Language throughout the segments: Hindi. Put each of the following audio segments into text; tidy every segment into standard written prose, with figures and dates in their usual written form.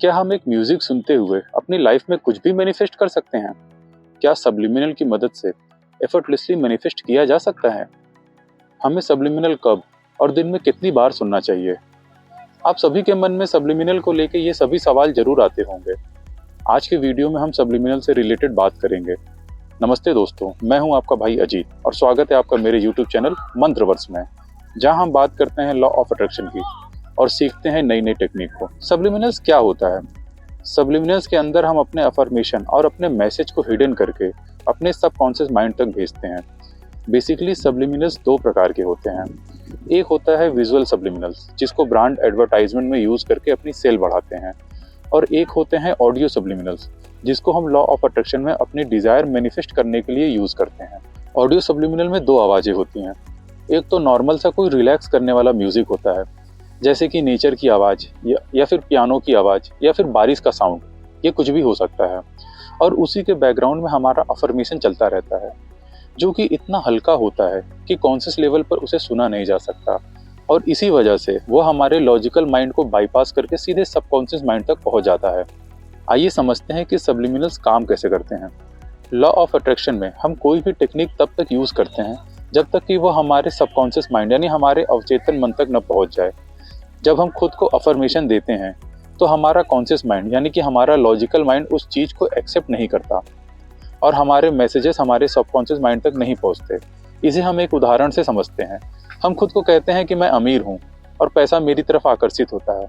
क्या हम एक म्यूजिक सुनते हुए अपनी लाइफ में कुछ भी मैनिफेस्ट कर सकते हैं? क्या सब्लिमिनल की मदद से एफर्टलेसली मैनिफेस्ट किया जा सकता है? हमें सब्लिमिनल कब और दिन में कितनी बार सुनना चाहिए? आप सभी के मन में सब्लिमिनल को लेके ये सभी सवाल जरूर आते होंगे। आज के वीडियो में हम सब्लिमिनल से रिलेटेड बात करेंगे। नमस्ते दोस्तों, मैं हूं आपका भाई अजीत और स्वागत है आपका मेरे यूट्यूब चैनल मंत्रवर्स में, जहां हम बात करते हैं लॉ ऑफ अट्रैक्शन की और सीखते हैं नई नई टेक्निक को। सब्लिमिनल्स क्या होता है? सब्लिमिनल्स के अंदर हम अपने अफर्मेशन और अपने मैसेज को हिडन करके अपने सबकॉन्शियस माइंड तक भेजते हैं। बेसिकली सब्लिमिनल्स दो प्रकार के होते हैं। एक होता है विजुअल सब्लिमिनल्स, जिसको ब्रांड एडवर्टाइजमेंट में यूज करके अपनी सेल बढ़ाते हैं, और एक होते हैं ऑडियो सब्लिमिनल्स, जिसको हम लॉ ऑफ अट्रैक्शन में अपनी डिजायर मैनिफेस्ट करने के लिए यूज करते हैं। ऑडियो सब्लिमिनल में दो आवाजें होती हैं। एक तो नॉर्मल सा कोई रिलैक्स करने वाला म्यूजिक होता है, जैसे कि नेचर की आवाज या फिर पियानो की आवाज या फिर बारिश का साउंड, ये कुछ भी हो सकता है। और उसी के बैकग्राउंड में हमारा अफर्मेशन चलता रहता है, जो कि इतना हल्का होता है कि कॉन्शियस लेवल पर उसे सुना नहीं जा सकता, और इसी वजह से वो हमारे लॉजिकल माइंड को बाईपास करके सीधे सबकॉन्शियस माइंड तक पहुंच जाता है। आइए समझते हैं कि सब्लिमिनल्स काम कैसे करते हैं। लॉ ऑफ अट्रैक्शन में हम कोई भी टेक्निक तब तक यूज करते हैं जब तक कि वो हमारे सबकॉन्शियस माइंड यानी हमारे अवचेतन मन तक न पहुंच जाए। जब हम खुद को अफर्मेशन देते हैं तो हमारा कॉन्शियस माइंड यानी कि हमारा लॉजिकल माइंड उस चीज को एक्सेप्ट नहीं करता और हमारे मैसेजेस हमारे सबकॉन्शियस माइंड तक नहीं पहुंचते। इसे हम एक उदाहरण से समझते हैं। हम खुद को कहते हैं कि मैं अमीर हूँ और पैसा मेरी तरफ आकर्षित होता है,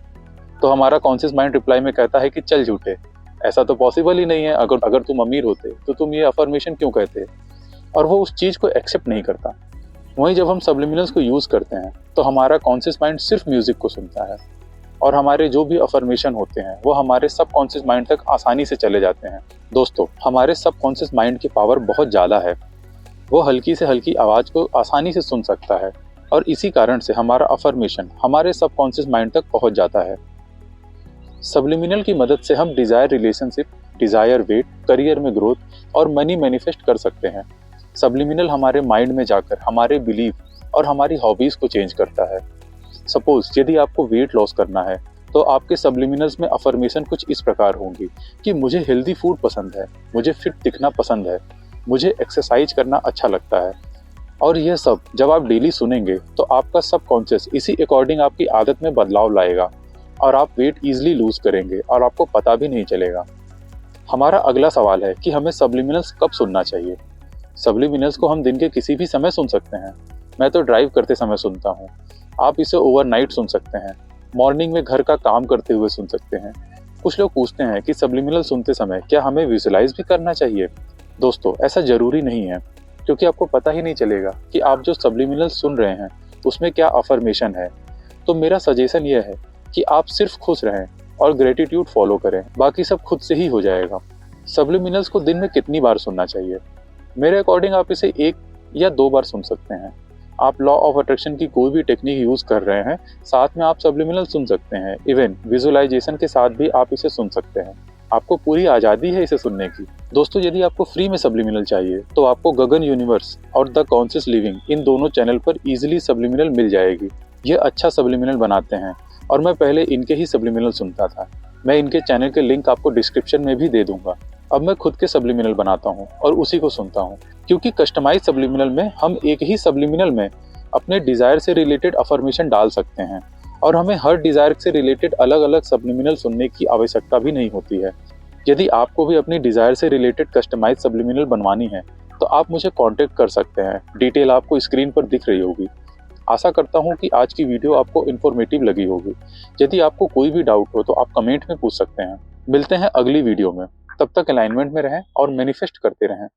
तो हमारा कॉन्शियस माइंड रिप्लाई में कहता है कि चल झूठे, ऐसा तो पॉसिबल ही नहीं है। अगर तुम अमीर होते तो तुम ये अफर्मेशन क्यों कहते? और वो उस चीज को एक्सेप्ट नहीं करता। वहीं जब हम सब्लिमिनल्स को यूज करते हैं तो हमारा कॉन्शियस माइंड सिर्फ म्यूजिक को सुनता है और हमारे जो भी अफर्मेशन होते हैं वो हमारे सबकॉन्शियस माइंड तक आसानी से चले जाते हैं। दोस्तों, हमारे सबकॉन्शियस माइंड की पावर बहुत ज़्यादा है। वो हल्की से हल्की आवाज़ को आसानी से सुन सकता है और इसी कारण से हमारा अफर्मेशन हमारे सबकॉन्शियस माइंड तक पहुंच जाता है। सब्लिमिनल की मदद से हम desire relationship, desire weight, career में ग्रोथ और मनी मैनिफेस्ट कर सकते हैं। सब्लिमिनल हमारे माइंड में जाकर हमारे बिलीफ और हमारी हॉबीज को चेंज करता है। सपोज यदि आपको वेट लॉस करना है तो आपके सब्लिमिनल्स में अफर्मेशन कुछ इस प्रकार होंगी कि मुझे हेल्दी फूड पसंद है, मुझे फिट दिखना पसंद है, मुझे एक्सरसाइज करना अच्छा लगता है। और यह सब जब आप डेली सुनेंगे तो आपका सबकॉन्शियस इसी अकॉर्डिंग आपकी आदत में बदलाव लाएगा और आप वेट ईजिली लूज करेंगे और आपको पता भी नहीं चलेगा। हमारा अगला सवाल है कि हमें सब्लिमिनल्स कब सुनना चाहिए। सब्लिमिनल्स को हम दिन के किसी भी समय सुन सकते हैं। मैं तो ड्राइव करते समय सुनता हूँ। आप इसे ओवरनाइट सुन सकते हैं, मॉर्निंग में घर का काम करते हुए सुन सकते हैं। कुछ लोग पूछते हैं कि सब्लिमिनल सुनते समय क्या हमें विजुअलाइज भी करना चाहिए? दोस्तों, ऐसा जरूरी नहीं है, क्योंकि आपको पता ही नहीं चलेगा कि आप जो सब्लिमिनल सुन रहे हैं उसमें क्या अफर्मेशन है। तो मेरा सजेशन यह है कि आप सिर्फ खुश रहें और ग्रेटिट्यूड फॉलो करें, बाकी सब खुद से ही हो जाएगा। सब्लिमिनल्स को दिन में कितनी बार सुनना चाहिए? मेरे अकॉर्डिंग आप इसे 1 या 2 बार सुन सकते हैं। आप लॉ ऑफ अट्रैक्शन की कोई भी टेक्निक यूज कर रहे हैं, साथ में आप सब्लिमिनल सुन सकते हैं। इवन विजुअलाइजेशन के साथ भी आप इसे सुन सकते हैं। आपको पूरी आज़ादी है इसे सुनने की। दोस्तों, यदि आपको फ्री में सब्लिमिनल चाहिए तो आपको गगन यूनिवर्स और द कॉन्शियस लिविंग, इन दोनों चैनल पर इजीली सब्लिमिनल मिल जाएगी। ये अच्छा सब्लिमिनल बनाते हैं और मैं पहले इनके ही सब्लिमिनल सुनता था। मैं इनके चैनल के लिंक आपको डिस्क्रिप्शन में भी दे दूंगा। अब मैं खुद के सब्लिमिनल बनाता हूँ और उसी को सुनता हूँ, क्योंकि कस्टमाइज सब्लिमिनल में हम एक ही सब्लिमिनल में अपने डिजायर से रिलेटेड अफर्मेशन डाल सकते हैं और हमें हर डिजायर से रिलेटेड अलग अलग सब्लिमिनल सुनने की आवश्यकता भी नहीं होती है। यदि आपको भी अपनी डिजायर से रिलेटेड कस्टमाइज सब्लिमिनल बनवानी है तो आप मुझे कॉन्टेक्ट कर सकते हैं। डिटेल आपको स्क्रीन पर दिख रही होगी। आशा करता हूँ कि आज की वीडियो आपको इन्फॉर्मेटिव लगी होगी। यदि आपको कोई भी डाउट हो तो आप कमेंट में पूछ सकते हैं। मिलते हैं अगली वीडियो में। तब तक अलाइनमेंट में रहें और मैनिफेस्ट करते रहें।